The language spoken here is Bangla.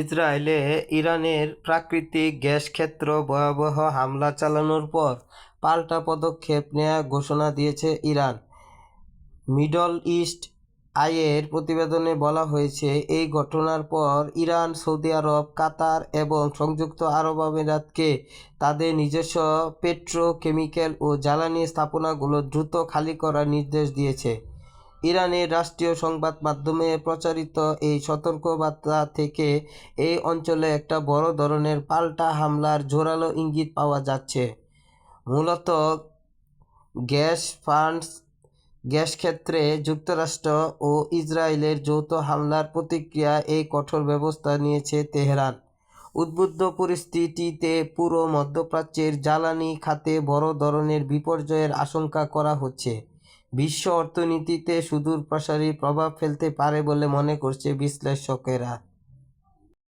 ইসরায়েলে ইরানের প্রাকৃতিক গ্যাস ক্ষেত্র ভয়াবহ হামলা চালানোর পর পাল্টা পদক্ষেপ নেওয়ার ঘোষণা দিয়েছে ইরান। মিডল ইস্ট আইয়ের প্রতিবেদনে বলা হয়েছে, এই ঘটনার পর ইরান, সৌদি আরব, কাতার এবং সংযুক্ত আরব আমিরাতকে তাদের নিজস্ব পেট্রোকেমিক্যাল ও জ্বালানি স্থাপনাগুলো দ্রুত খালি করার নির্দেশ দিয়েছে। ইরানের রাষ্ট্রীয় সংবাদ মাধ্যমে প্রচারিত এই সতর্কবার্তা থেকে এই অঞ্চলে একটা বড় ধরনের পাল্টা হামলার জোরালো ইঙ্গিত পাওয়া যাচ্ছে। মূলত গ্যাস ক্ষেত্রে যুক্তরাষ্ট্র ও ইসরায়েলের যৌথ হামলার প্রতিক্রিয়া এই কঠোর ব্যবস্থা নিয়েছে তেহরান। উদ্বুদ্ধ পরিস্থিতিতে পুরো মধ্যপ্রাচ্যের জ্বালানি খাতে বড় ধরনের বিপর্যয়ের আশঙ্কা করা হচ্ছে। বিশ্ব অর্থনীতিতে সুদূরপ্রসারী প্রভাব ফেলতে পারে বলে মনে করছে বিশ্লেষকেরা।